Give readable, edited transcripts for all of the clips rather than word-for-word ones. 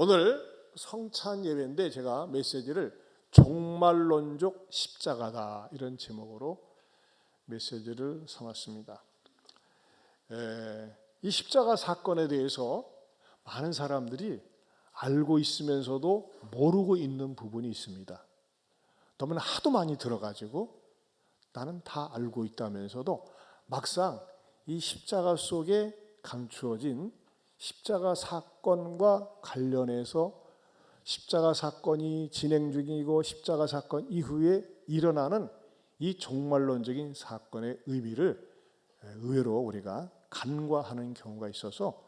오늘 성찬 예배인데 제가 메시지를 종말론적 십자가다 이런 제목으로 메시지를 삼았습니다. 이 십자가 사건에 대해서 많은 사람들이 알고 있으면서도 모르고 있는 부분이 있습니다. 너무나 하도 많이 들어가지고 나는 다 알고 있다면서도 막상 이 십자가 속에 감추어진 십자가 사건과 관련해서 십자가 사건이 진행 중이고 십자가 사건 이후에 일어나는 이 종말론적인 사건의 의미를 의외로 우리가 간과하는 경우가 있어서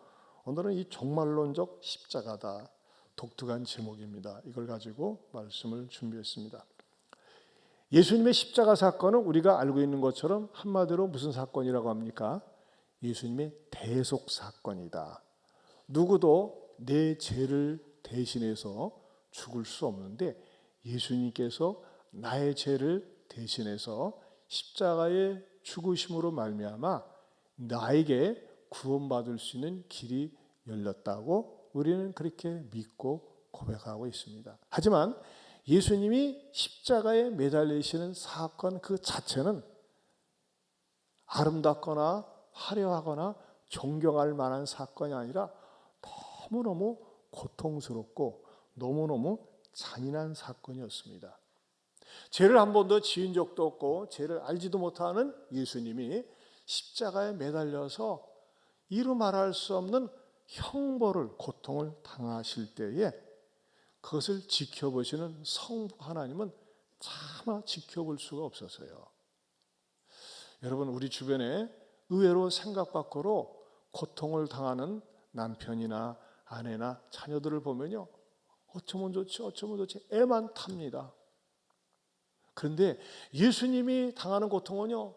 오늘은 이 종말론적 십자가다, 독특한 제목입니다. 이걸 가지고 말씀을 준비했습니다. 예수님의 십자가 사건은 우리가 알고 있는 것처럼 한마디로 무슨 사건이라고 합니까? 예수님의 대속 사건이다. 누구도 내 죄를 대신해서 죽을 수 없는데 예수님께서 나의 죄를 대신해서 십자가의 죽으심으로 말미암아 나에게 구원받을 수 있는 길이 열렸다고 우리는 그렇게 믿고 고백하고 있습니다. 하지만 예수님이 십자가에 매달리시는 사건 그 자체는 아름답거나 화려하거나 존경할 만한 사건이 아니라 너무너무 고통스럽고 너무너무 잔인한 사건이었습니다. 죄를 한 번도 지은 적도 없고 죄를 알지도 못하는 예수님이 십자가에 매달려서 이루 말할 수 없는 형벌을, 고통을 당하실 때에 그것을 지켜보시는 성부 하나님은 차마 지켜볼 수가 없었어요. 여러분, 우리 주변에 의외로 생각 밖으로 고통을 당하는 남편이나 아내나 자녀들을 보면요, 어쩌면 좋지 애만 탑니다. 그런데 예수님이 당하는 고통은요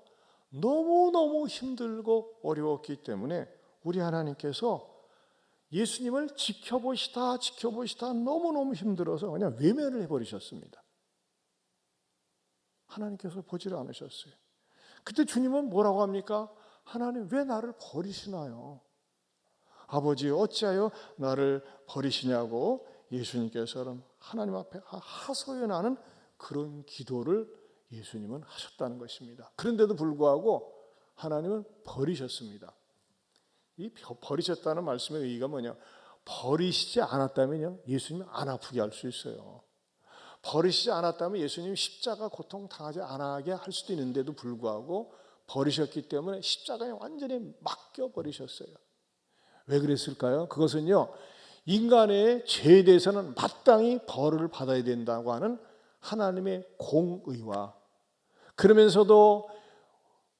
너무너무 힘들고 어려웠기 때문에 우리 하나님께서 예수님을 지켜보시다 너무너무 힘들어서 그냥 외면을 해버리셨습니다. 하나님께서 보지를 않으셨어요. 그때 주님은 뭐라고 합니까? 하나님, 왜 나를 버리시나요? 아버지, 어찌하여 나를 버리시냐고 예수님께서는 하나님 앞에 하소연하는 그런 기도를 예수님은 하셨다는 것입니다. 그런데도 불구하고 하나님은 버리셨습니다. 이 버리셨다는 말씀의 의의가 뭐냐? 버리시지 않았다면요, 예수님은 안 아프게 할 수 있어요. 버리시지 않았다면 예수님이 십자가 고통 당하지 않게 할 수도 있는데도 불구하고 버리셨기 때문에 십자가에 완전히 맡겨버리셨어요. 왜 그랬을까요? 그것은요, 인간의 죄에 대해서는 마땅히 벌을 받아야 된다고 하는 하나님의 공의와 그러면서도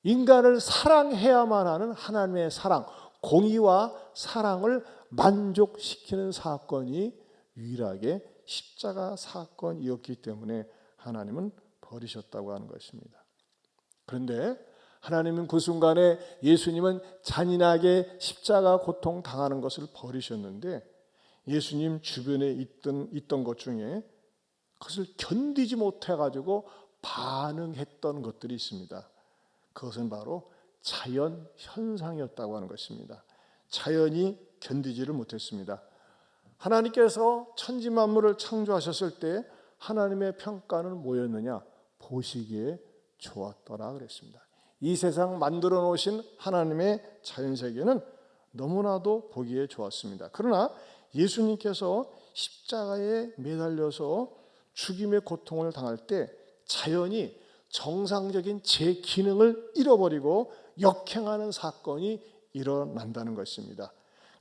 인간을 사랑해야만 하는 하나님의 사랑, 공의와 사랑을 만족시키는 사건이 유일하게 십자가 사건이었기 때문에 하나님은 버리셨다고 하는 것입니다. 그런데 하나님은 그 순간에 예수님은 잔인하게 십자가 고통 당하는 것을 버리셨는데 예수님 주변에 있던 것 중에 그것을 견디지 못해가지고 반응했던 것들이 있습니다. 그것은 바로 자연 현상이었다고 하는 것입니다. 자연이 견디지를 못했습니다. 하나님께서 천지 만물을 창조하셨을 때 하나님의 평가는 뭐였느냐? 보시기에 좋았더라 그랬습니다. 이 세상 만들어 놓으신 하나님의 자연세계는 너무나도 보기에 좋았습니다. 그러나 예수님께서 십자가에 매달려서 죽임의 고통을 당할 때 자연이 정상적인 제 기능을 잃어버리고 역행하는 사건이 일어난다는 것입니다.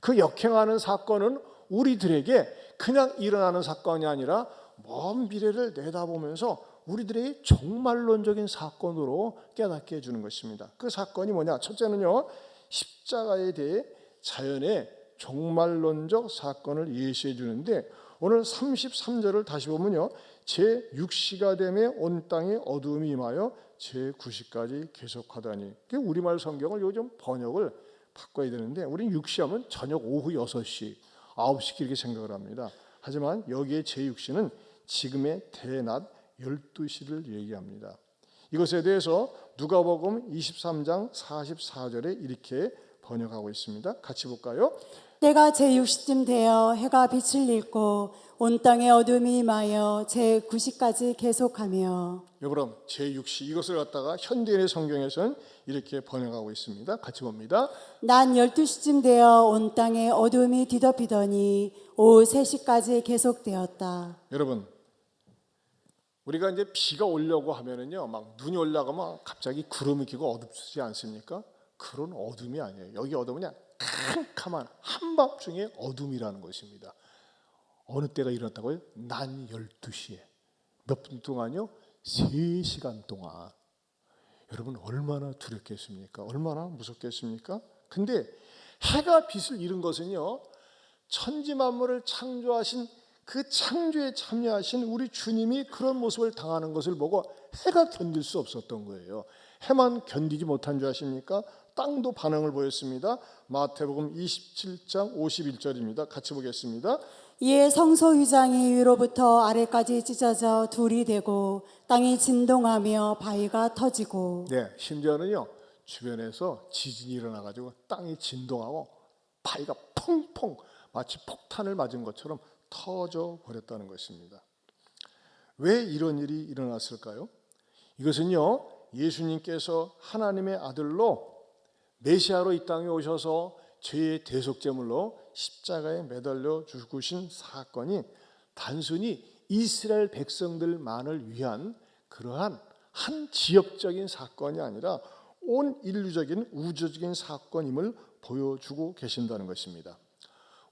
그 역행하는 사건은 우리들에게 그냥 일어나는 사건이 아니라 먼 미래를 내다보면서 우리들에게 종말론적인 사건으로 깨닫게 해주는 것입니다. 그 사건이 뭐냐? 첫째는요, 십자가에 대해 자연의 종말론적 사건을 예시해 주는데 오늘 33절을 다시 보면요, 제6시가 되매 온 땅에 어두움이 임하여 제9시까지 계속하다니. 우리말 성경을 요즘 번역을 바꿔야 되는데 우리는 6시하면 저녁 오후 6시, 9시 이렇게 생각을 합니다. 하지만 여기에 제6시는 지금의 대낮 12시를 얘기합니다. 이것에 대해서 누가복음 23장 44절에 이렇게 번역하고 있습니다. 같이 볼까요? 때가 제60쯤 되어 해가 빛을 잃고 온 땅의 어둠이 임하여 제90까지 계속하며. 여러분, 제6시 이것을 갖다가 현대인의 성경에서는 이렇게 번역하고 있습니다. 같이 봅니다. 낮 12시쯤 되어 온 땅의 어둠이 뒤덮이더니 오후 3시까지 계속되었다. 여러분, 우리가 이제 비가 오려고 하면은요, 막 눈이 올라가면 갑자기 구름이 끼고 어둡지 않습니까? 그런 어둠이 아니에요. 여기 어둠은 그냥 캄캄한 한밤중의 어둠이라는 것입니다. 어느 때가 일어났다고요? 낮 12시에. 몇 분 동안요? 3시간 동안. 여러분, 얼마나 두렵겠습니까? 얼마나 무섭겠습니까? 근데 해가 빛을 잃은 것은요, 천지 만물을 창조하신 그 창조에 참여하신 우리 주님이 그런 모습을 당하는 것을 보고 해가 견딜 수 없었던 거예요. 해만 견디지 못한 줄 아십니까? 땅도 반응을 보였습니다. 마태복음 27장 51절입니다. 같이 보겠습니다. 이에 성소 휘장이 위로부터 아래까지 찢어져 둘이 되고 땅이 진동하며 바위가 터지고. 네, 심지어는요, 주변에서 지진이 일어나가지고 땅이 진동하고 바위가 펑펑 마치 폭탄을 맞은 것처럼 터져 버렸다는 것입니다. 왜 이런 일이 일어났을까요? 이것은요, 예수님께서 하나님의 아들로 메시아로 이 땅에 오셔서 죄의 대속제물로 십자가에 매달려 죽으신 사건이 단순히 이스라엘 백성들만을 위한 그러한 한 지역적인 사건이 아니라 온 인류적인 우주적인 사건임을 보여주고 계신다는 것입니다.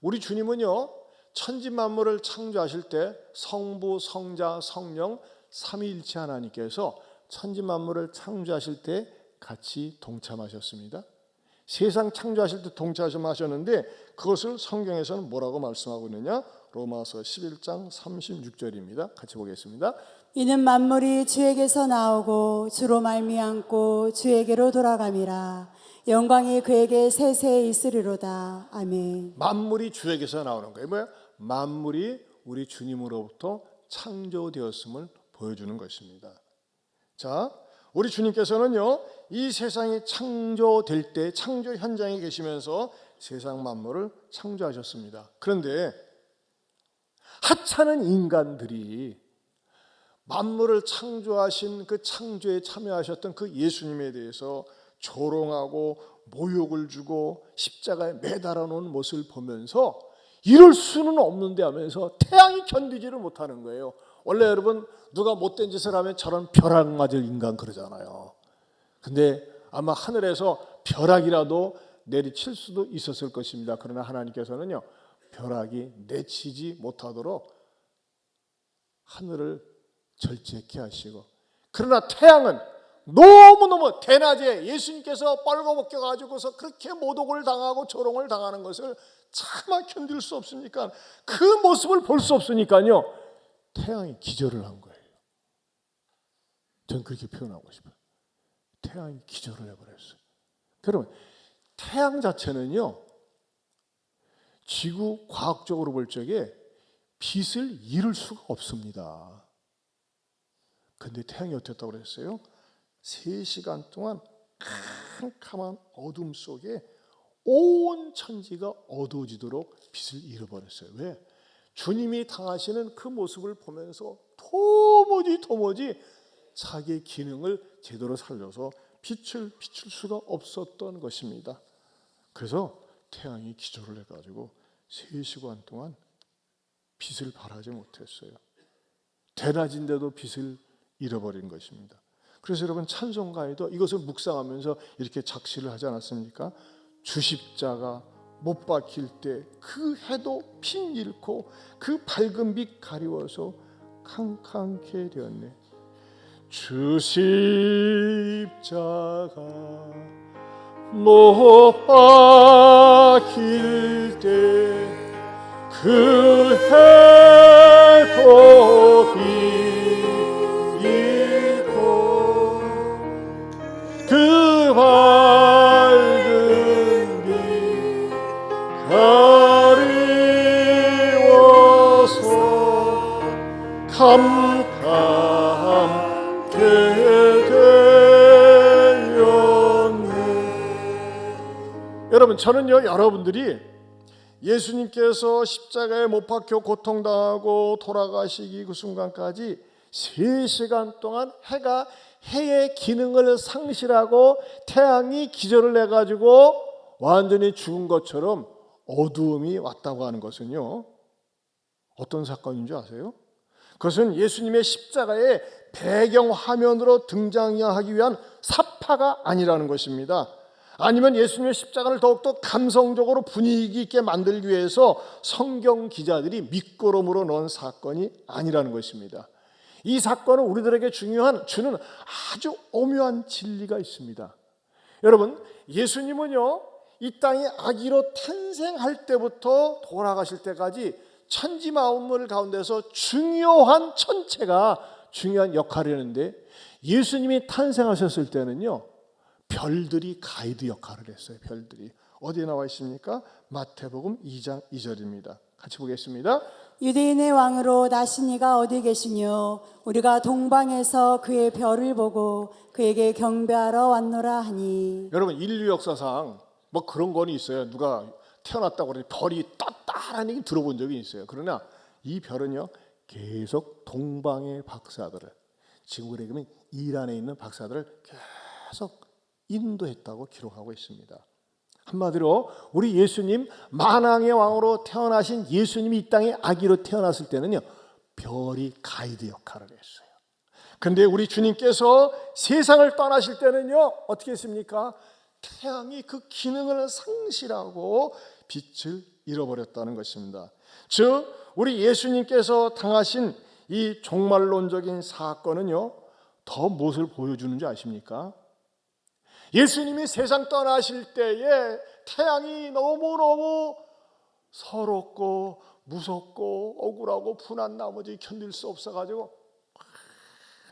우리 주님은요, 천지 만물을 창조하실 때 성부, 성자, 성령 삼위일체 하나님께서 천지 만물을 창조하실 때 같이 동참하셨습니다. 세상 창조하실 때 동참하셨는데 그것을 성경에서는 뭐라고 말씀하고 있느냐? 로마서 11장 36절입니다. 같이 보겠습니다. 이는 만물이 주에게서 나오고 주로 말미암고 주에게로 돌아감이라. 영광이 그에게 세세에 있으리로다. 아멘. 만물이 주에게서 나오는 거예요. 뭐야? 만물이 우리 주님으로부터 창조되었음을 보여주는 것입니다. 자, 우리 주님께서는요, 이 세상이 창조될 때 창조 현장에 계시면서 세상 만물을 창조하셨습니다. 그런데 하찮은 인간들이 만물을 창조하신 그 창조에 참여하셨던 그 예수님에 대해서 조롱하고 모욕을 주고 십자가에 매달아 놓은 모습을 보면서 이럴 수는 없는데 하면서 태양이 견디지를 못하는 거예요. 원래 여러분, 누가 못된 짓을 하면 저런 벼락 맞을 인간 그러잖아요. 근데 아마 하늘에서 벼락이라도 내리칠 수도 있었을 것입니다. 그러나 하나님께서는요, 벼락이 내치지 못하도록 하늘을 절제케 하시고, 그러나 태양은 너무너무 대낮에 예수님께서 빨가벗겨 가지고서 그렇게 모독을 당하고 조롱을 당하는 것을 차마 견딜 수 없으니까, 그 모습을 볼 수 없으니까요, 태양이 기절을 한 거예요. 전 그렇게 표현하고 싶어요. 태양이 기절을 해버렸어요. 여러분, 태양 자체는요, 지구 과학적으로 볼 적에 빛을 잃을 수가 없습니다. 근데 태양이 어떻게 했다고 그랬어요? 3시간 동안 캄캄한 어둠 속에 온 천지가 어두워지도록 빛을 잃어버렸어요. 왜? 주님이 당하시는 그 모습을 보면서 도무지 자기의 기능을 제대로 살려서 빛을 비출 수가 없었던 것입니다. 그래서 태양이 기절을 해가지고 3시간 동안 빛을 발하지 못했어요. 대낮인데도 빛을 잃어버린 것입니다. 그래서 여러분, 찬송가에도 이것을 묵상하면서 이렇게 작시를 하지 않았습니까? 주십자가 못 박힐 때 그 해도 핀 잃고 그 밝은 빛 가리워서 캄캄케 되었네. 주십자가 못 박힐 때 그 해도 빛 잃고 그 밝은 빛 가리워서 캄캄케 되었네. 여러분, 저는요, 여러분들이 예수님께서 십자가에 못 박혀 고통당하고 돌아가시기 그 순간까지 3시간 동안 해가 해의 기능을 상실하고 태양이 기절을 해가지고 완전히 죽은 것처럼 어두움이 왔다고 하는 것은요, 어떤 사건인 줄 아세요? 그것은 예수님의 십자가의 배경 화면으로 등장하기 위한 사파가 아니라는 것입니다. 아니면 예수님의 십자가를 더욱더 감성적으로 분위기 있게 만들기 위해서 성경 기자들이 밑거름으로 넣은 사건이 아니라는 것입니다. 이 사건은 우리들에게 주는 아주 오묘한 진리가 있습니다. 여러분, 예수님은요, 이 땅에 아기로 탄생할 때부터 돌아가실 때까지 천지 만물 가운데서 중요한 천체가 중요한 역할을 했는데, 예수님이 탄생하셨을 때는요, 별들이 가이드 역할을 했어요. 별들이 어디에 나와 있습니까? 마태복음 2장 2절입니다. 같이 보겠습니다. 유대인의 왕으로 나신 이가 어디 계시뇨? 우리가 동방에서 그의 별을 보고 그에게 경배하러 왔노라 하니. 여러분, 인류 역사상 뭐 그런 건 있어요. 누가 태어났다고 그러지 별이 떴다라는 얘기 들어본 적이 있어요. 그러나 이 별은요, 계속 동방의 박사들을, 지금 우리 그러면 이란에 있는 박사들을 계속 인도했다고 기록하고 있습니다. 한마디로 우리 예수님, 만왕의 왕으로 태어나신 예수님이 이 땅에 아기로 태어났을 때는요, 별이 가이드 역할을 했어요. 근데 우리 주님께서 세상을 떠나실 때는요, 어떻게 했습니까? 태양이 그 기능을 상실하고 빛을 잃어버렸다는 것입니다. 즉, 우리 예수님께서 당하신 이 종말론적인 사건은요, 더 무엇을 보여주는 줄 아십니까? 예수님이 세상 떠나실 때에 태양이 너무너무 서럽고 무섭고 억울하고 분한 나머지 견딜 수 없어가지고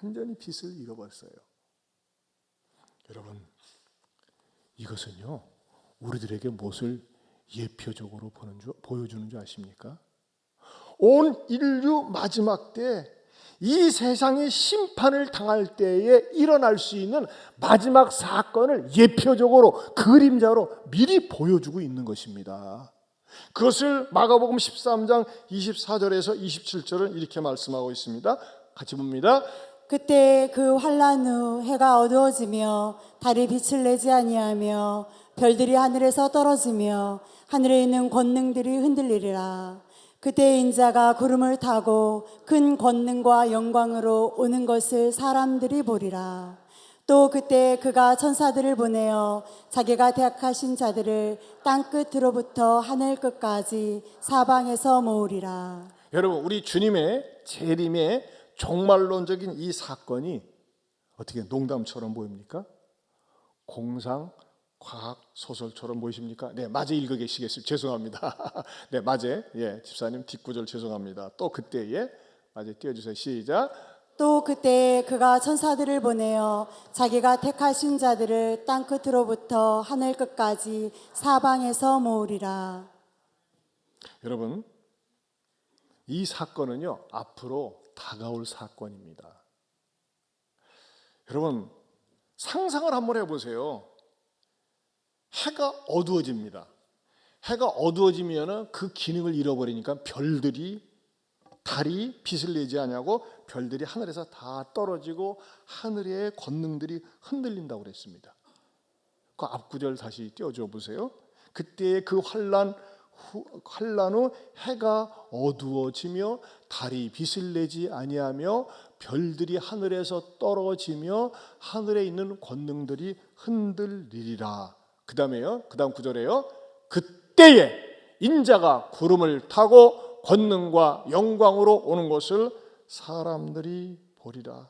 완전히 빛을 잃어버렸어요. 여러분, 이것은요, 우리들에게 무엇을 예표적으로 보여주는 줄 아십니까? 온 인류 마지막 때 이 세상의 심판을 당할 때에 일어날 수 있는 마지막 사건을 예표적으로, 그림자로 미리 보여주고 있는 것입니다. 그것을 마가복음 13장 24절에서 27절은 이렇게 말씀하고 있습니다. 같이 봅니다. 그때 그 환란 후 해가 어두워지며 달이 빛을 내지 아니하며 별들이 하늘에서 떨어지며 하늘에 있는 권능들이 흔들리리라. 그때 인자가 구름을 타고 큰 권능과 영광으로 오는 것을 사람들이 보리라. 또 그때 그가 천사들을 보내어 자기가 택하신 자들을 땅 끝으로부터 하늘 끝까지 사방에서 모으리라. 여러분, 우리 주님의 재림의 종말론적인 이 사건이 어떻게 농담처럼 보입니까? 공상 과학 소설처럼 보이십니까? 네, 마저 읽어 계시겠습니다. 죄송합니다. 네, 마저. 예, 집사님 뒷구절 죄송합니다. 또 그때에 마저 띄워주세요. 시작. 또 그때 그가 천사들을 보내어 자기가 택하신 자들을 땅 끝으로부터 하늘 끝까지 사방에서 모으리라. 여러분, 이 사건은요, 앞으로 다가올 사건입니다. 여러분, 상상을 한번 해보세요. 해가 어두워집니다. 해가 어두워지면 그 기능을 잃어버리니까 별들이, 달이 빛을 내지 않냐고 별들이 하늘에서 다 떨어지고 하늘의 권능들이 흔들린다고 그랬습니다. 그 앞구절 다시 띄워줘 보세요. 그때 그 환란 후 해가 어두워지며 달이 빛을 내지 아니하며 별들이 하늘에서 떨어지며 하늘에 있는 권능들이 흔들리리라. 그 다음에요, 그 다음 구절에요, 그때에 인자가 구름을 타고 권능과 영광으로 오는 것을 사람들이 보리라.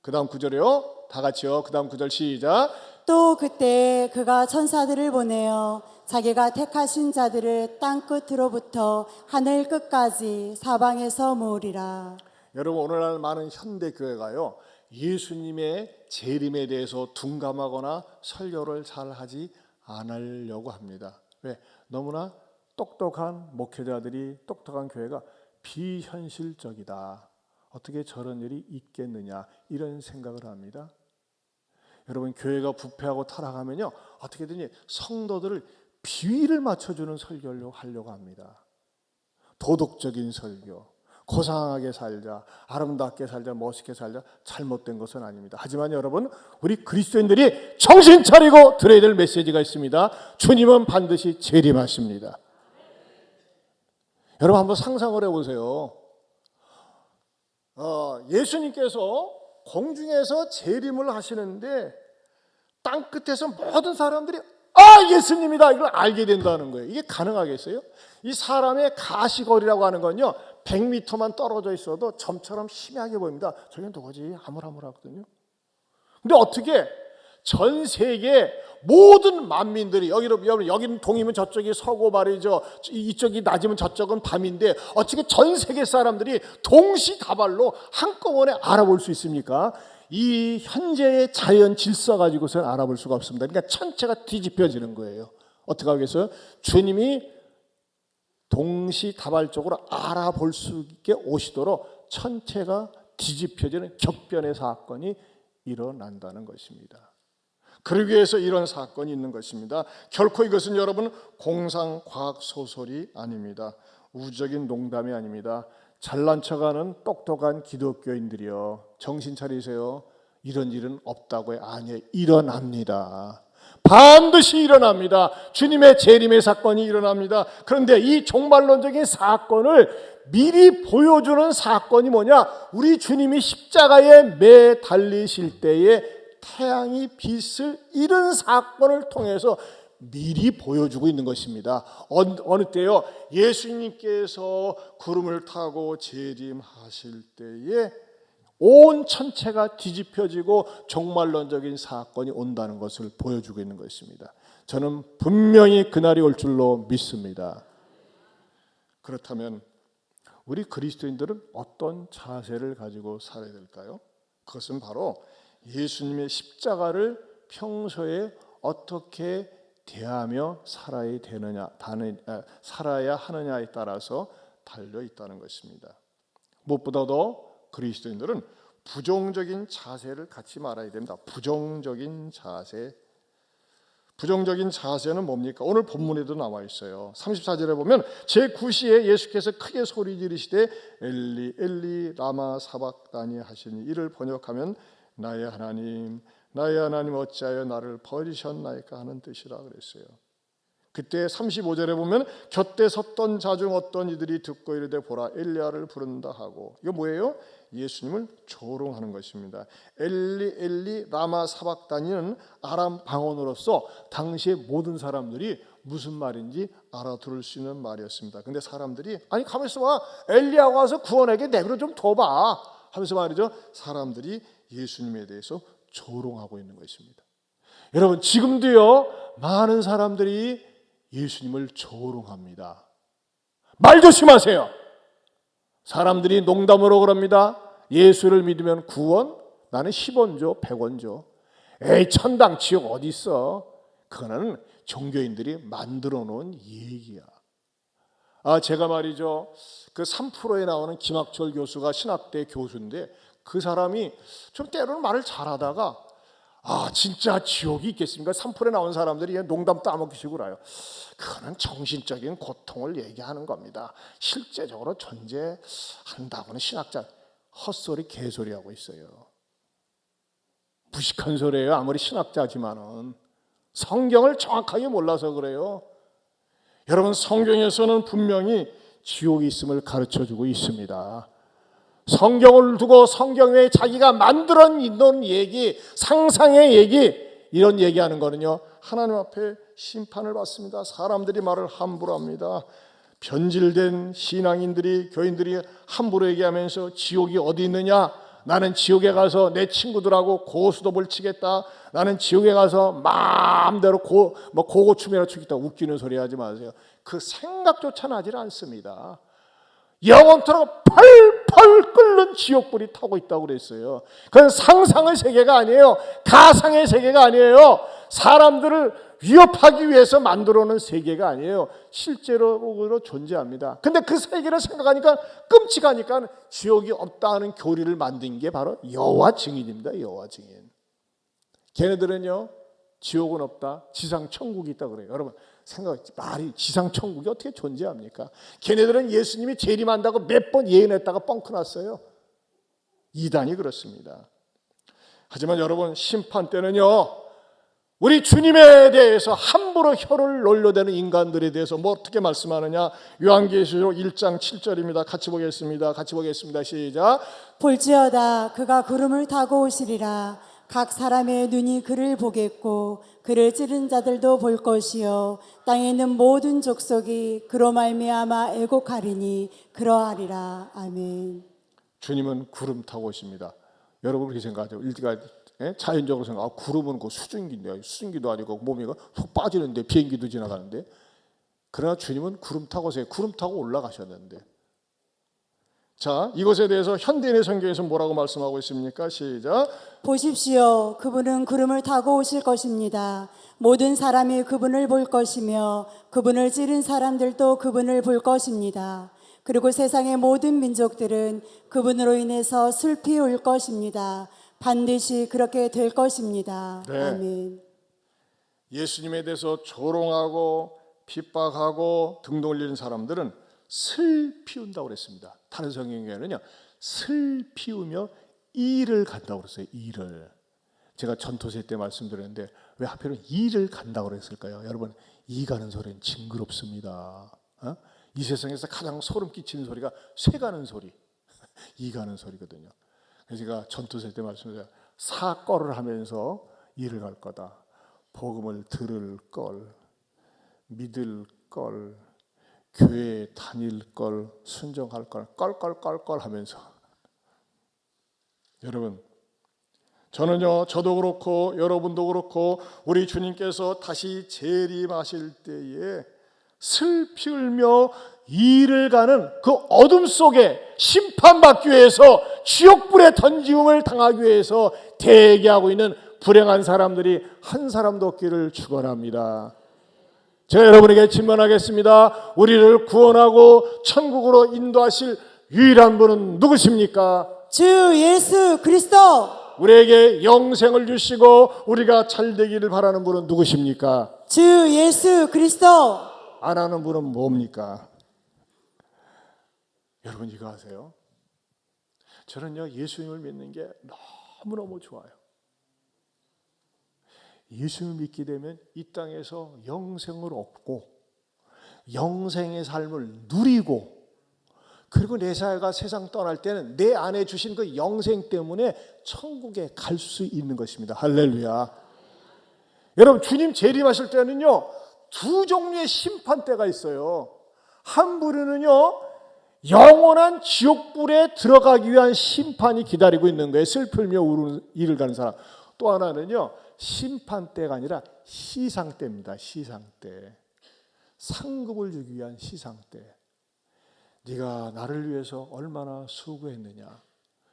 그 다음 구절에요, 다 같이요, 그 다음 구절 시작. 또 그때 그가 천사들을 보내어 자기가 택하신 자들을 땅 끝으로부터 하늘 끝까지 사방에서 모으리라. 여러분, 오늘날 많은 현대교회가요, 예수님의 재림에 대해서 둔감하거나 설교를 잘 하지 않으려고 합니다. 왜? 너무나 똑똑한 목회자들이, 똑똑한 교회가 비현실적이다, 어떻게 저런 일이 있겠느냐, 이런 생각을 합니다. 여러분, 교회가 부패하고 타락하면요, 어떻게든지 성도들을 비위를 맞춰주는 설교를 하려고 합니다. 도덕적인 설교, 고상하게 살자, 아름답게 살자, 멋있게 살자, 잘못된 것은 아닙니다. 하지만 여러분, 우리 그리스도인들이 정신 차리고 들어야 될 메시지가 있습니다. 주님은 반드시 재림하십니다. 여러분 한번 상상을 해보세요. 예수님께서 공중에서 재림을 하시는데 땅끝에서 모든 사람들이 예수님이다 이걸 알게 된다는 거예요. 이게 가능하겠어요? 이 사람의 가시거리라고 하는 건요 100m만 떨어져 있어도 점처럼 희미하게 보입니다. 저게 누구지? 아물아물하거든요. 근데 어떻게 전 세계 모든 만민들이 여기는 동이면 저쪽이 서고 말이죠. 이쪽이 낮이면 저쪽은 밤인데 어떻게 전 세계 사람들이 동시다발로 한꺼번에 알아볼 수 있습니까? 이 현재의 자연 질서 가지고서는 알아볼 수가 없습니다. 그러니까 천체가 뒤집혀지는 거예요. 어떻게 하겠어요? 주님이 동시다발적으로 알아볼 수 있게 오시도록 천체가 뒤집혀지는 격변의 사건이 일어난다는 것입니다. 그러기 위해서 이런 사건이 있는 것입니다. 결코 이것은 여러분 공상과학소설이 아닙니다. 우주적인 농담이 아닙니다. 잘난 척하는 똑똑한 기독교인들이요, 정신 차리세요. 이런 일은 없다고요. 아니에요. 일어납니다. 반드시 일어납니다. 주님의 재림의 사건이 일어납니다. 그런데 이 종말론적인 사건을 미리 보여주는 사건이 뭐냐? 우리 주님이 십자가에 매 달리실 때에 태양이 빛을 잃은 사건을 통해서 미리 보여주고 있는 것입니다. 어느 때요? 예수님께서 구름을 타고 재림하실 때에 온 천체가 뒤집혀지고 종말론적인 사건이 온다는 것을 보여주고 있는 것입니다. 저는 분명히 그날이 올 줄로 믿습니다. 그렇다면 우리 그리스도인들은 어떤 자세를 가지고 살아야 될까요? 그것은 바로 예수님의 십자가를 평소에 어떻게 대하며 살아야 하느냐에 따라서 달려 있다는 것입니다. 무엇보다도 그리스도인들은 부정적인 자세를 갖지 말아야 됩니다. 부정적인 자세는 뭡니까? 오늘 본문에도 나와 있어요. 34절에 보면 제9시에 예수께서 크게 소리 지르시되 엘리 엘리 라마 사박다니 하시니 이를 번역하면 나의 하나님 어찌하여 나를 버리셨나이까 하는 뜻이라 그랬어요. 그때 35절에 보면 곁에 섰던 자 중 어떤 이들이 듣고 이르되 보라 엘리야를 부른다 하고, 이거 뭐예요? 예수님을 조롱하는 것입니다. 엘리 엘리 라마 사박다니는 아람 방언으로서 당시의 모든 사람들이 무슨 말인지 알아들을 수 있는 말이었습니다. 근데 사람들이 아니 가만히 있어봐, 엘리야가 와서 구원하게 내버려 좀 둬봐 하면서 말이죠, 사람들이 예수님에 대해서 조롱하고 있는 것입니다. 여러분 지금도요 많은 사람들이 예수님을 조롱합니다. 말 조심하세요. 사람들이 농담으로 그럽니다. 예수를 믿으면 구원? 나는 10원 줘, 100원 줘. 에이 천당 지옥 어디 있어? 그거는 종교인들이 만들어 놓은 얘기야. 제가 말이죠, 그 3%에 나오는 김학철 교수가 신학대 교수인데 그 사람이 좀 때로는 말을 잘하다가 진짜 지옥이 있겠습니까? 3%에 나온 사람들이 농담 따먹히시고 그래요. 그거는 정신적인 고통을 얘기하는 겁니다. 실제적으로 존재한다고는 신학자 헛소리 개소리하고 있어요. 무식한 소리예요. 아무리 신학자지만은 성경을 정확하게 몰라서 그래요. 여러분 성경에서는 분명히 지옥이 있음을 가르쳐주고 있습니다. 성경을 두고 성경 외에 자기가 만들어 놓은 얘기, 상상의 얘기, 이런 얘기하는 거는요 하나님 앞에 심판을 받습니다. 사람들이 말을 함부로 합니다. 변질된 신앙인들이, 교인들이 함부로 얘기하면서 지옥이 어디 있느냐, 나는 지옥에 가서 내 친구들하고 고수도볼 치겠다, 나는 지옥에 가서 마음대로 고고춤이나 추겠다, 웃기는 소리 하지 마세요. 그 생각조차 나질 않습니다. 영원토록 펄펄 끓는 지옥불이 타고 있다고 그랬어요. 그건 상상의 세계가 아니에요. 가상의 세계가 아니에요. 사람들을 위협하기 위해서 만들어 놓은 세계가 아니에요. 실제로 존재합니다. 근데 그 세계를 생각하니까 끔찍하니까 지옥이 없다는 교리를 만든 게 바로 여호와 증인입니다. 여호와 증인. 걔네들은요 지옥은 없다, 지상 천국이 있다 그래요. 여러분 말이 지상천국이 어떻게 존재합니까? 걔네들은 예수님이 재림한다고 몇 번 예언했다가 뻥크 났어요. 이단이 그렇습니다. 하지만 여러분, 심판 때는요, 우리 주님에 대해서 함부로 혀를 놀려대는 인간들에 대해서 뭐 어떻게 말씀하느냐? 요한계시록 1장 7절입니다. 같이 보겠습니다. 시작. 볼지어다 그가 구름을 타고 오시리라. 각 사람의 눈이 그를 보겠고 그를 찌른 자들도 볼 것이요 땅에 있는 모든 족속이 그로 말미암아 애곡하리니 그러하리라. 아멘. 주님은 구름 타고 오십니다. 여러분 그렇게 생각하죠? 우리가 자연적으로 생각, 구름은 그 수증기도 아니고 몸이 푹 빠지는데 비행기도 지나가는데, 그러나 주님은 구름 타고 오세요. 구름 타고 올라가셨는데. 자, 이것에 대해서 현대인의 성경에서 뭐라고 말씀하고 있습니까? 시작. 보십시오. 그분은 구름을 타고 오실 것입니다. 모든 사람이 그분을 볼 것이며 그분을 찌른 사람들도 그분을 볼 것입니다. 그리고 세상의 모든 민족들은 그분으로 인해서 슬피 울 것입니다. 반드시 그렇게 될 것입니다. 네. 아멘. 예수님에 대해서 조롱하고 핍박하고 등 돌리는 사람들은 슬피 운다고 그랬습니다. 다른 성경에는요, 슬피 우며 이를 간다고 그랬어요. 이를. 제가 전도세 때 말씀드렸는데 왜 하필은 이를 간다고 그랬을까요? 여러분, 이 가는 소리는 징그럽습니다. 이 세상에서 가장 소름 끼치는 소리가 쇠 가는 소리, 이 가는 소리거든요. 그래서 제가 전도세 때 말씀드렸어요. 사걸을 하면서 이를 갈 거다. 복음을 들을 걸, 믿을 걸, 교회에 다닐 걸, 순종할 걸, 껄껄껄껄 하면서. 여러분, 저는요, 저도 그렇고 여러분도 그렇고 우리 주님께서 다시 재림하실 때에 슬피 울며 이를 가는 그 어둠 속에 심판받기 위해서 지옥불에 던짐을 당하기 위해서 대기하고 있는 불행한 사람들이 한 사람도 없기를 축원합니다. 제가 여러분에게 질문하겠습니다. 우리를 구원하고 천국으로 인도하실 유일한 분은 누구십니까? 주 예수 그리스도. 우리에게 영생을 주시고 우리가 잘 되기를 바라는 분은 누구십니까? 주 예수 그리스도. 안 하는 분은 뭡니까? 여러분 이거 아세요? 저는요, 예수님을 믿는 게 너무너무 좋아요. 예수님을 믿게 되면 이 땅에서 영생을 얻고 영생의 삶을 누리고, 그리고 내 사회가 세상 떠날 때는 내 안에 주신 그 영생 때문에 천국에 갈 수 있는 것입니다. 할렐루야. 여러분, 주님 재림하실 때는요, 두 종류의 심판대가 있어요. 한 부류는요, 영원한 지옥불에 들어가기 위한 심판이 기다리고 있는 거예요. 슬플며 이를 가는 사람. 또 하나는요, 심판대가 아니라 시상대입니다. 시상대. 상급을 주기 위한 시상대. 네가 나를 위해서 얼마나 수고했느냐.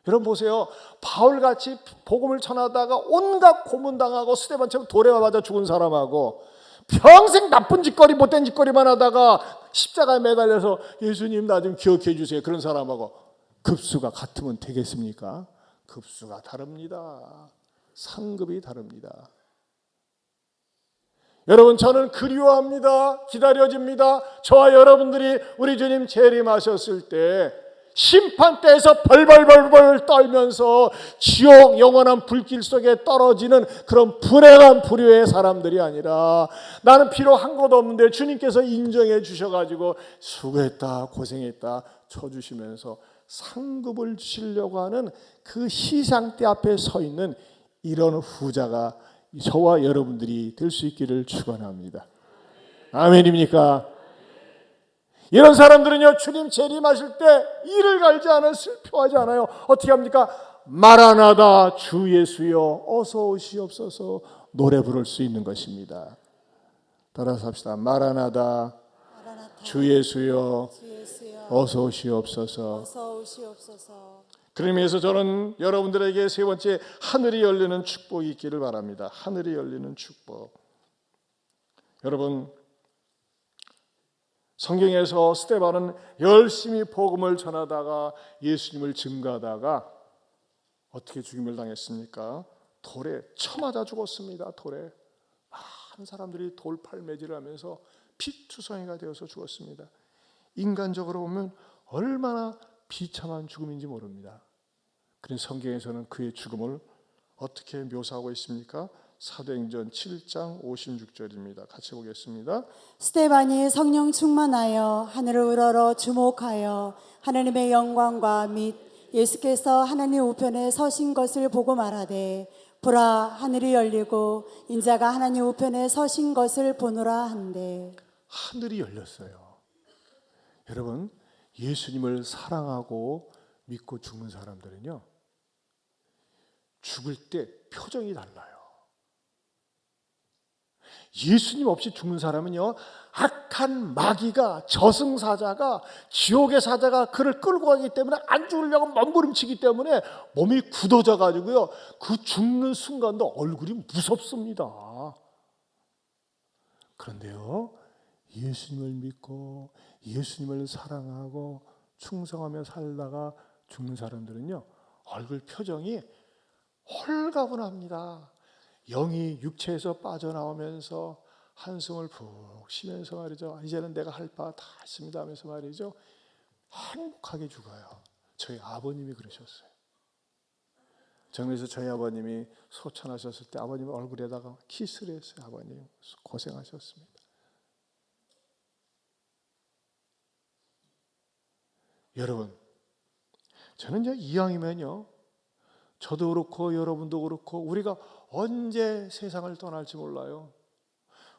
여러분 보세요. 바울같이 복음을 전하다가 온갖 고문당하고 스데반처럼 돌에 맞아 죽은 사람하고 평생 나쁜 짓거리 못된 짓거리만 하다가 십자가에 매달려서 예수님 나 좀 기억해 주세요, 그런 사람하고 급수가 같으면 되겠습니까? 급수가 다릅니다. 상급이 다릅니다. 여러분, 저는 그리워합니다. 기다려집니다. 저와 여러분들이 우리 주님 재림하셨을 때 심판대에서 벌벌벌벌 떨면서 지옥 영원한 불길 속에 떨어지는 그런 불행한 부류의 사람들이 아니라, 나는 비록 한 것도 없는데 주님께서 인정해 주셔가지고 수고했다 고생했다 쳐주시면서 상급을 주시려고 하는 그 시상대 앞에 서 있는 이런 후자가 저와 여러분들이 될 수 있기를 축원합니다. 아멘입니까? 이런 사람들은요, 주님 재림하실 때 이를 갈지 않아요. 슬퍼하지 않아요. 어떻게 합니까? 마라나다 주 예수여 어서 오시옵소서 노래 부를 수 있는 것입니다. 따라서 합시다. 마라나다 주 예수여 어서 오시옵소서. 어서 오시옵소서. 그러면서 저는 여러분들에게 세 번째, 하늘이 열리는 축복이 있기를 바랍니다. 하늘이 열리는 축복. 여러분, 성경에서 스데반은 열심히 복음을 전하다가 예수님을 증거하다가 어떻게 죽임을 당했습니까? 돌에 쳐맞아 죽었습니다. 돌에 많은 사람들이 돌팔매질을 하면서 피투성이가 되어서 죽었습니다. 인간적으로 보면 얼마나 비참한 죽음인지 모릅니다. 그래서 성경에서는 그의 죽음을 어떻게 묘사하고 있습니까? 사도행전 7장 56절입니다. 같이 보겠습니다. 스데반이 성령 충만하여 하늘을 우러러 주목하여 하나님의 영광과 및 예수께서 하나님 우편에 서신 것을 보고 말하되 보라 하늘이 열리고 인자가 하나님 우편에 서신 것을 보노라 한대. 하늘이 열렸어요. 여러분, 예수님을 사랑하고 믿고 죽는 사람들은요, 죽을 때 표정이 달라요. 예수님 없이 죽는 사람은요, 악한 마귀가, 저승사자가, 지옥의 사자가 그를 끌고 가기 때문에 안 죽으려고 몸부림치기 때문에 몸이 굳어져 가지고요, 그 죽는 순간도 얼굴이 무섭습니다. 그런데요, 예수님을 믿고 예수님을 사랑하고 충성하며 살다가 죽는 사람들은요, 얼굴 표정이 홀가분합니다. 영이 육체에서 빠져나오면서 한숨을 푹 쉬면서 말이죠, 이제는 내가 할 바 다 했습니다 하면서 말이죠, 행복하게 죽어요. 저희 아버님이 그러셨어요. 정말에서 저희 아버님이 소천하셨을 때 아버님 얼굴에다가 키스를 했어요. 아버님 고생하셨습니다. 여러분, 저는 이왕이면요, 저도 그렇고 여러분도 그렇고 우리가 언제 세상을 떠날지 몰라요.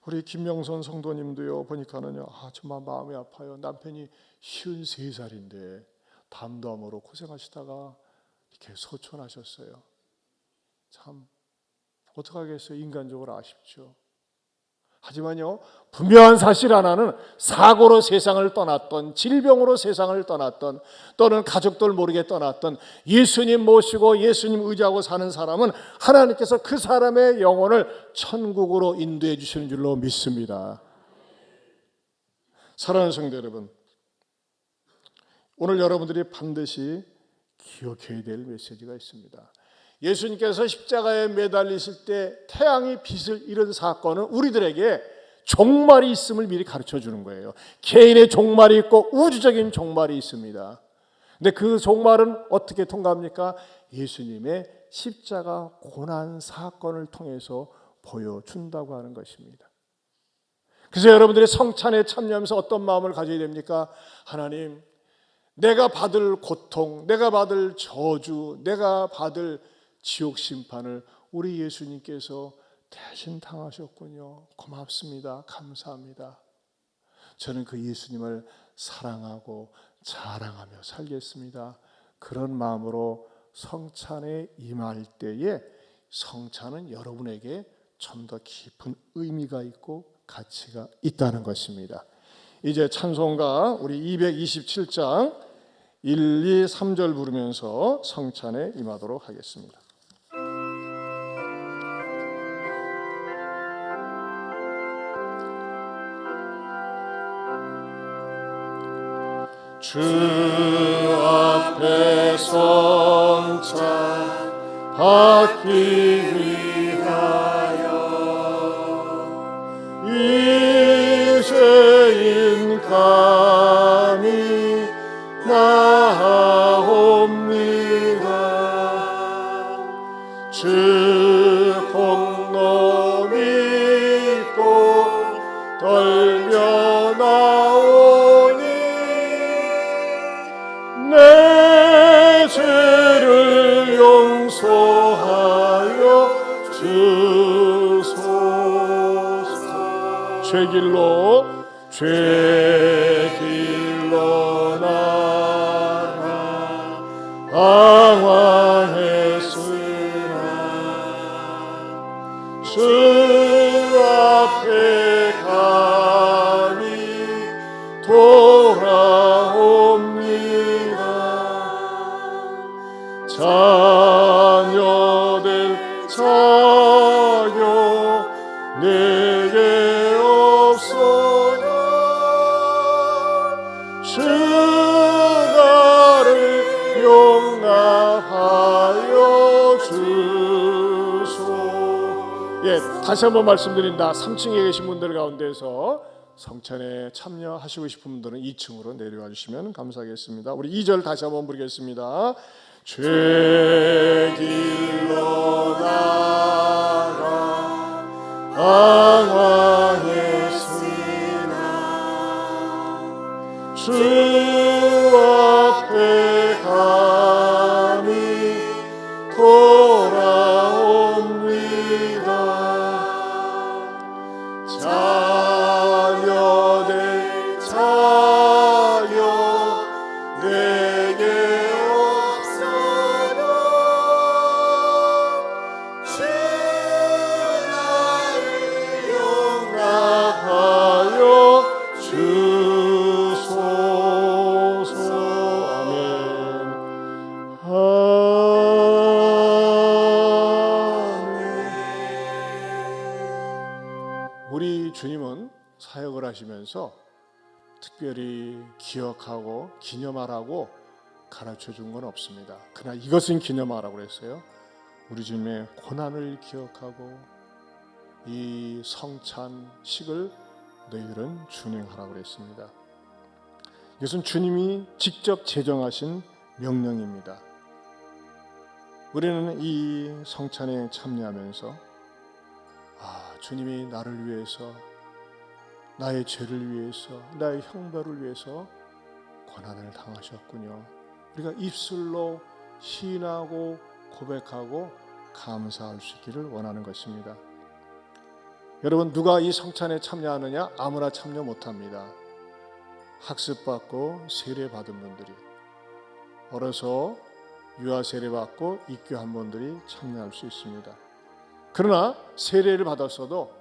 우리 김명선 성도님도요, 보니까는요, 정말 마음이 아파요. 남편이 53살인데 담담으로 고생하시다가 이렇게 소천하셨어요. 참 어떡하겠어요. 인간적으로 아쉽죠. 하지만요, 분명한 사실 하나는 사고로 세상을 떠났던, 질병으로 세상을 떠났던, 또는 가족들 모르게 떠났던 예수님 모시고 예수님 의지하고 사는 사람은 하나님께서 그 사람의 영혼을 천국으로 인도해 주시는 줄로 믿습니다. 사랑하는 성도 여러분, 오늘 여러분들이 반드시 기억해야 될 메시지가 있습니다. 예수님께서 십자가에 매달리실 때 태양이 빛을 잃은 사건은 우리들에게 종말이 있음을 미리 가르쳐 주는 거예요. 개인의 종말이 있고 우주적인 종말이 있습니다. 근데 그 종말은 어떻게 통과합니까? 예수님의 십자가 고난 사건을 통해서 보여준다고 하는 것입니다. 그래서 여러분들이 성찬에 참여하면서 어떤 마음을 가져야 됩니까? 하나님, 내가 받을 고통, 내가 받을 저주, 내가 받을 지옥 심판을 우리 예수님께서 대신 당하셨군요. 고맙습니다. 감사합니다. 저는 그 예수님을 사랑하고 자랑하며 살겠습니다. 그런 마음으로 성찬에 임할 때에 성찬은 여러분에게 좀 더 깊은 의미가 있고 가치가 있다는 것입니다. 이제 찬송가 우리 227장 1, 2, 3절 부르면서 성찬에 임하도록 하겠습니다. 주 앞에 성찬 받기 위하여 이제인 감히 나옵니다. 주 공로 믿고 떨며 나오니 내 죄를 용서하여 주소서. 죄길로 나가 방황했으나 주 앞에 감히 돌아옵니다. 자녀될 자녀 내게 없어도 주 나를 용납하여 주소. 다시 한번 말씀드린다. 3층에 계신 분들 가운데서 성찬에 참여하시고 싶은 분들은 2층으로 내려와 주시면 감사하겠습니다. 우리 2절 다시 한번 부르겠습니다. 죄 길로 나가 방황했으나 주 앞에 감히 돌아옵니다. 자녀들 자녀 내게 없어도 주 나를 용납하여 주소서. 아멘. 우리 주님은 사역을 하시면서 특별히 기억하고 기념하라고 가르쳐 준 건 없습니다. 그러나 이것은 기념하라고 그랬어요. 우리 주님의 고난을 기억하고 이 성찬식을 너희들은 준행하라고 그랬습니다. 이것은 주님이 직접 제정하신 명령입니다. 우리는 이 성찬에 참여하면서 주님이 나를 위해서, 나의 죄를 위해서, 나의 형벌을 위해서 고난을 당하셨군요. 우리가 입술로 시인하고 고백하고 감사할 수 있기를 원하는 것입니다. 여러분, 누가 이 성찬에 참여하느냐? 아무나 참여 못합니다. 학습받고 세례받은 분들이, 어려서 유아 세례받고 입교한 분들이 참여할 수 있습니다. 그러나 세례를 받았어도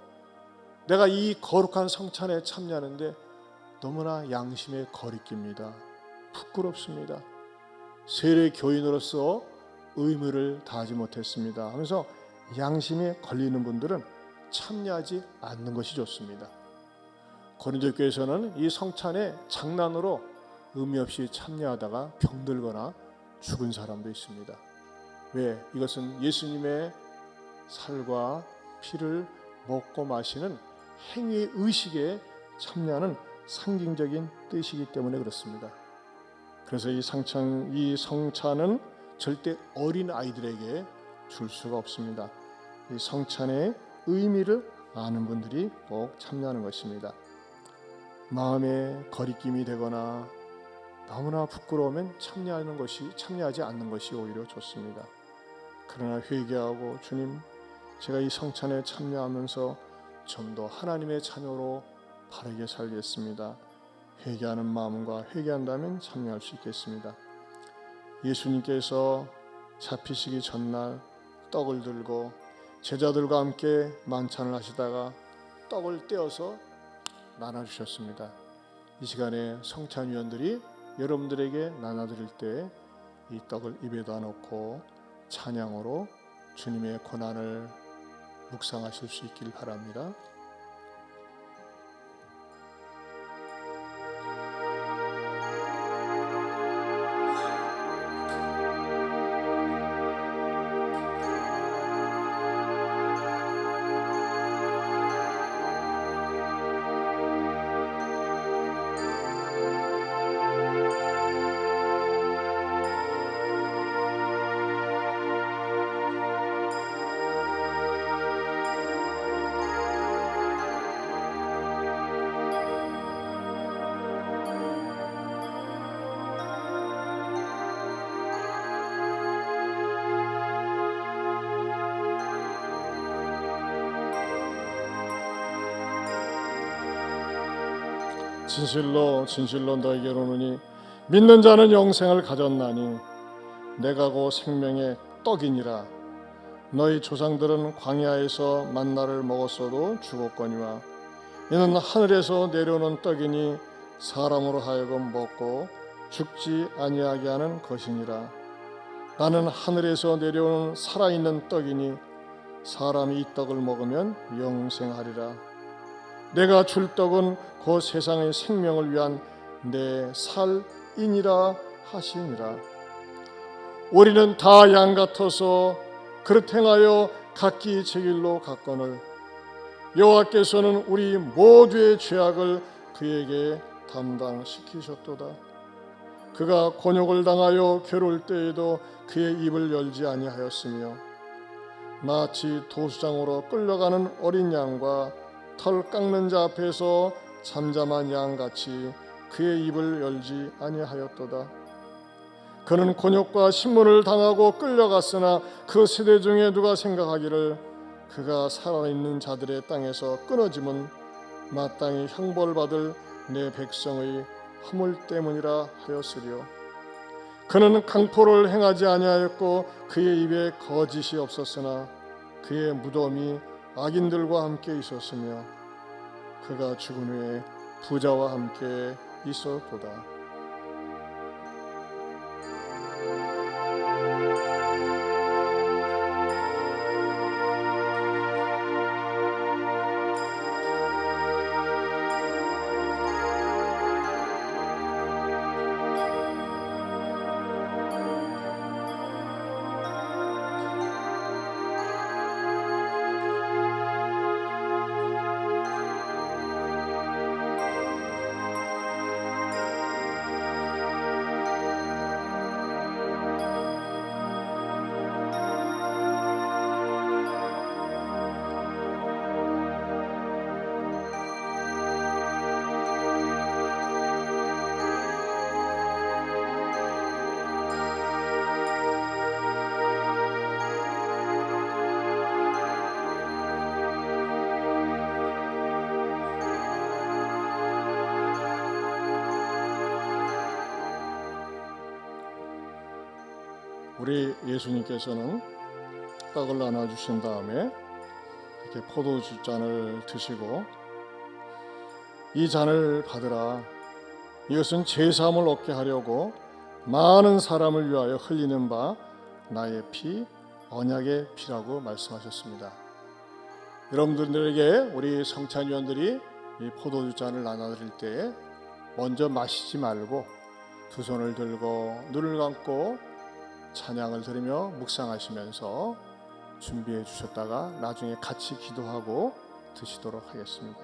내가 이 거룩한 성찬에 참여하는데 너무나 양심의 거리낍니다. 부끄럽습니다. 세례 교인으로서 의무를 다하지 못했습니다 하면서 양심에 걸리는 분들은 참여하지 않는 것이 좋습니다. 고린도 교회에서는 이 성찬에 장난으로 의미 없이 참여하다가 병들거나 죽은 사람도 있습니다. 왜? 이것은 예수님의 살과 피를 먹고 마시는 행위 의식에 참여하는 상징적인 뜻이기 때문에 그렇습니다. 그래서 이 성찬은 절대 어린 아이들에게 줄 수가 없습니다. 이 성찬의 의미를 아는 분들이 꼭 참여하는 것입니다. 마음에 거리낌이 되거나 너무나 부끄러우면 참여하지 않는 것이 오히려 좋습니다. 그러나 회개하고 주님, 제가 이 성찬에 참여하면서 좀 더 하나님의 자녀로 바르게 살겠습니다. 회개하는 마음과 회개한다면 참여할 수 있겠습니다. 예수님께서 잡히시기 전날 떡을 들고 제자들과 함께 만찬을 하시다가 떡을 떼어서 나눠주셨습니다. 이 시간에 성찬위원들이 여러분들에게 나눠드릴 때 이 떡을 입에다 넣고 찬양으로 주님의 고난을 묵상하실 수 있길 바랍니다. 진실로 진실로 너에게 이르노니 믿는 자는 영생을 가졌나니 내가 곧 생명의 떡이니라. 너희 조상들은 광야에서 만나를 먹었어도 죽었거니와 이는 하늘에서 내려오는 떡이니 사람으로 하여금 먹고 죽지 아니하게 하는 것이니라. 나는 하늘에서 내려오는 살아있는 떡이니 사람이 이 떡을 먹으면 영생하리라. 내가 줄 떡은 그 세상의 생명을 위한 내 살이니라 하시니라. 우리는 다 양 같아서 그릇 행하여 각기 제 길로 갔거늘 여호와께서는 우리 모두의 죄악을 그에게 담당시키셨도다. 그가 곤욕을 당하여 괴로울 때에도 그의 입을 열지 아니하였으며 마치 도수장으로 끌려가는 어린 양과 털 깎는 자 앞에서 잠잠한 양같이 그의 입을 열지 아니하였도다. 그는 곤욕과 신문을 당하고 끌려갔으나 그 세대 중에 누가 생각하기를 그가 살아있는 자들의 땅에서 끊어짐은 마땅히 형벌받을 내 백성의 허물 때문이라 하였으리요. 그는 강포를 행하지 아니하였고 그의 입에 거짓이 없었으나 그의 무덤이 악인들과 함께 있었으며 그가 죽은 후에 부자와 함께 있었도다. 우리 예수님께서는 떡을 나눠주신 다음에 이렇게 포도주 잔을 드시고 이 잔을 받으라. 이것은 죄사함을 얻게 하려고 많은 사람을 위하여 흘리는 바 나의 피, 언약의 피라고 말씀하셨습니다. 여러분들에게 우리 성찬위원들이 이 포도주 잔을 나눠드릴 때 먼저 마시지 말고 두 손을 들고 눈을 감고 찬양을 들으며 묵상하시면서 준비해 주셨다가 나중에 같이 기도하고 드시도록 하겠습니다.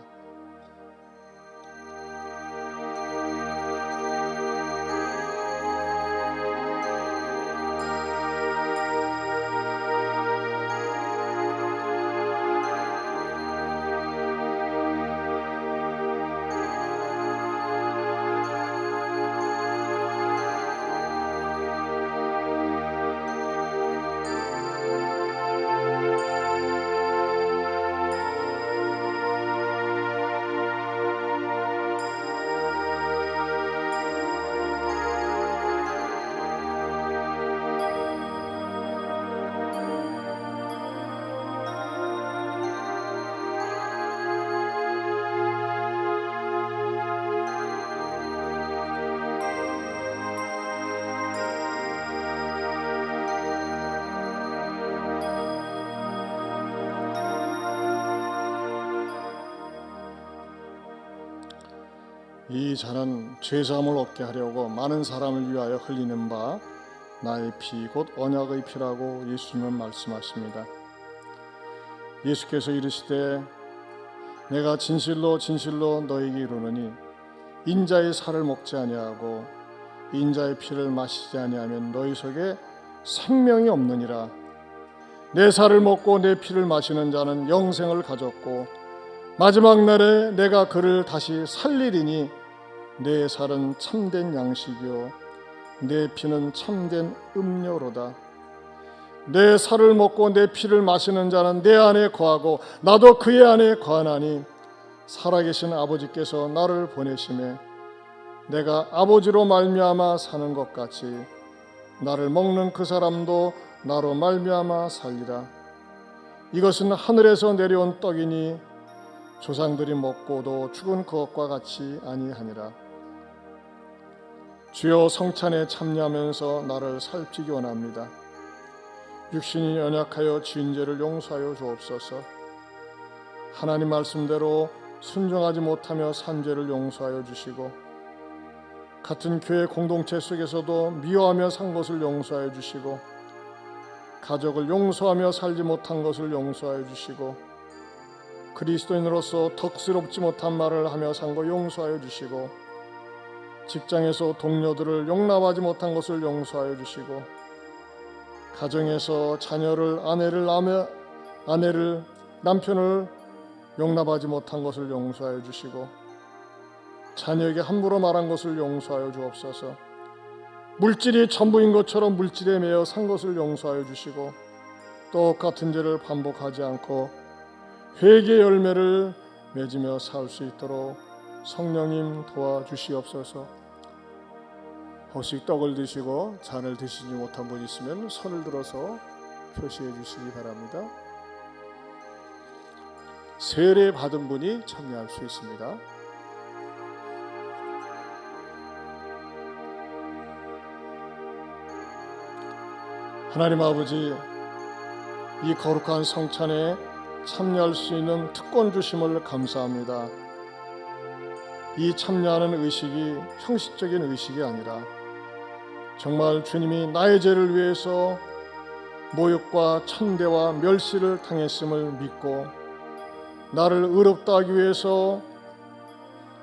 이 잔은 죄사함을 얻게 하려고 많은 사람을 위하여 흘리는 바 나의 피 곧 언약의 피라고 예수님은 말씀하십니다. 예수께서 이르시되 내가 진실로 진실로 너에게 이르노니 인자의 살을 먹지 아니하고 인자의 피를 마시지 아니하면 너희 속에 생명이 없느니라. 내 살을 먹고 내 피를 마시는 자는 영생을 가졌고 마지막 날에 내가 그를 다시 살리리니 내 살은 참된 양식이요 내 피는 참된 음료로다. 내 살을 먹고 내 피를 마시는 자는 내 안에 거하고 나도 그의 안에 거하나니 살아계신 아버지께서 나를 보내심에 내가 아버지로 말미암아 사는 것 같이 나를 먹는 그 사람도 나로 말미암아 살리라. 이것은 하늘에서 내려온 떡이니 조상들이 먹고도 죽은 그것과 같이 아니하니라. 주여 성찬에 참여하면서 나를 살피기 원합니다. 육신이 연약하여 지은 죄를 용서하여 주옵소서. 하나님 말씀대로 순종하지 못하며 산 죄를 용서하여 주시고 같은 교회 공동체 속에서도 미워하며 산 것을 용서하여 주시고 가족을 용서하며 살지 못한 것을 용서하여 주시고 그리스도인으로서 덕스럽지 못한 말을 하며 산 거 용서하여 주시고, 직장에서 동료들을 용납하지 못한 것을 용서하여 주시고, 가정에서 자녀를 아내를 남편을 용납하지 못한 것을 용서하여 주시고, 자녀에게 함부로 말한 것을 용서하여 주옵소서. 물질이 전부인 것처럼 물질에 매여 산 것을 용서하여 주시고, 똑같은 죄를 반복하지 않고 회개의 열매를 맺으며 살 수 있도록 성령님 도와주시옵소서. 혹시 떡을 드시고 잔을 드시지 못한 분 있으면 손을 들어서 표시해 주시기 바랍니다. 세례 받은 분이 참여할 수 있습니다. 하나님 아버지, 이 거룩한 성찬에 참여할 수 있는 특권 주심을 감사합니다. 이 참여하는 의식이 형식적인 의식이 아니라 정말 주님이 나의 죄를 위해서 모욕과 천대와 멸시를 당했음을 믿고 나를 의롭다 하기 위해서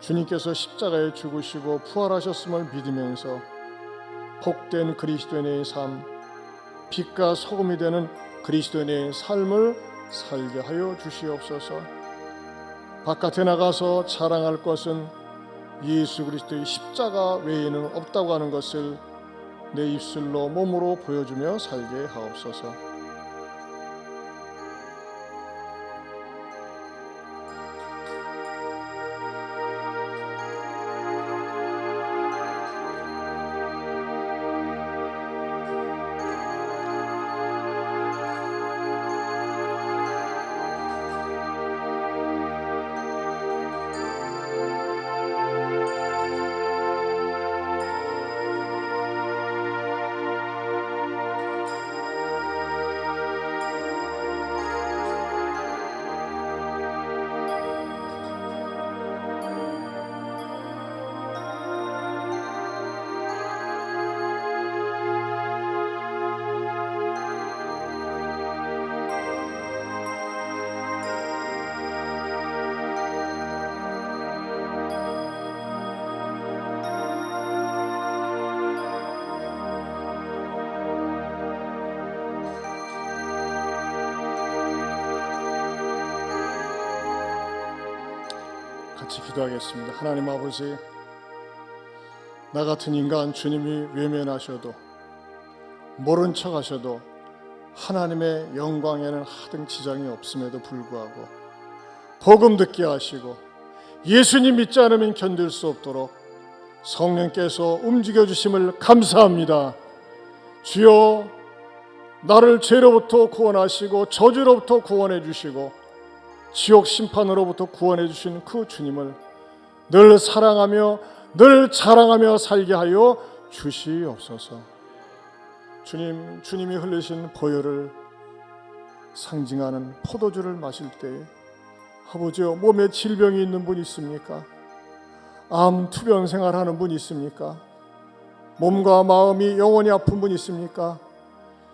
주님께서 십자가에 죽으시고 부활하셨음을 믿으면서 복된 그리스도인의 삶, 빛과 소금이 되는 그리스도인의 삶을 살게 하여 주시옵소서. 바깥에 나가서 자랑할 것은 예수 그리스도의 십자가 외에는 없다고 하는 것을 내 입술로 몸으로 보여주며 살게 하옵소서. 같이 기도하겠습니다. 하나님 아버지, 나 같은 인간 주님이 외면하셔도 모른 척 하셔도 하나님의 영광에는 하등 지장이 없음에도 불구하고 복음 듣게 하시고 예수님 믿지 않으면 견딜 수 없도록 성령께서 움직여 주심을 감사합니다. 주여, 나를 죄로부터 구원하시고 저주로부터 구원해 주시고 지옥 심판으로부터 구원해 주신 그 주님을 늘 사랑하며 늘 자랑하며 살게 하여 주시옵소서. 주님이 흘리신 보혈을 상징하는 포도주를 마실 때에 아버지여, 몸에 질병이 있는 분 있습니까? 암 투병 생활하는 분 있습니까? 몸과 마음이 영원히 아픈 분 있습니까?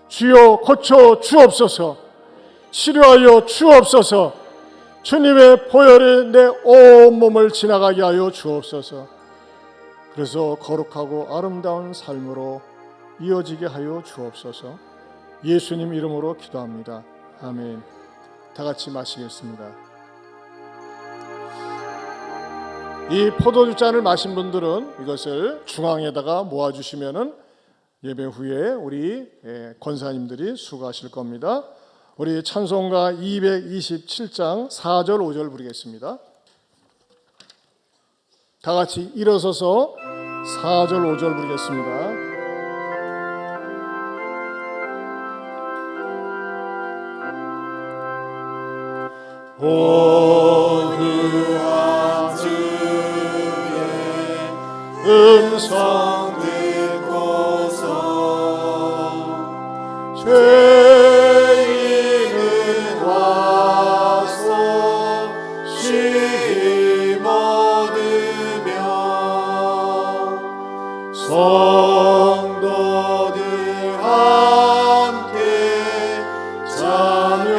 주여, 고쳐 주옵소서. 치료하여 주옵소서. 주님의 보혈이 내 온몸을 지나가게 하여 주옵소서. 그래서 거룩하고 아름다운 삶으로 이어지게 하여 주옵소서. 예수님 이름으로 기도합니다. 아멘. 다 같이 마시겠습니다. 이 포도주 잔을 마신 분들은 이것을 중앙에다가 모아주시면은 예배 후에 우리 권사님들이 수고하실 겁니다. 우리 찬송가 227장 4절 5절 부르겠습니다. 다 같이 일어서서 4절 5절 부르겠습니다. 오늘한 주의 음성 듣고서 죄인은 와서 쉼 얻으며 성도들 함께 참여하여서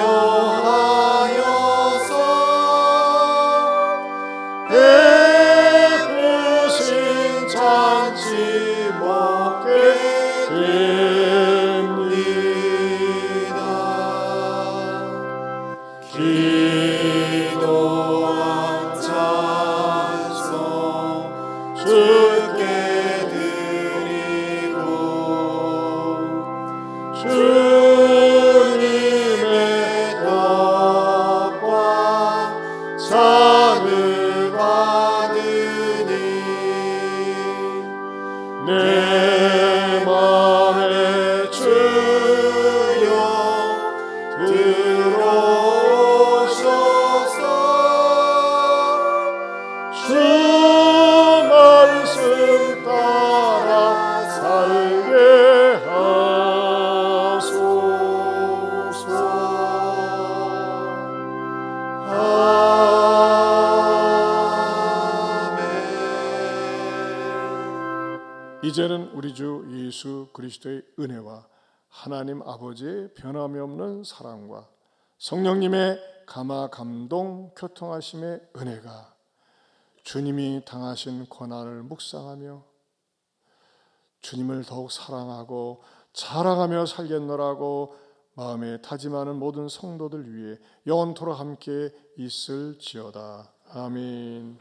주님의 떡과 잔을 받으니 내 맘에 주여 들어오셔서 주 말씀 따라 살게 하소서. 아멘. 이제는 우리 주 예수 그리스도의 은혜와 하나님 아버지의 변함이 없는 사랑과 성령님의 감화 감동 교통하심의 은혜가 주님이 당하신 고난을 묵상하며 주님을 더욱 사랑하고 자랑하며 살겠노라고 마음에 다짐하는 모든 성도들 위해 영원토록 함께 있을지어다. 아멘.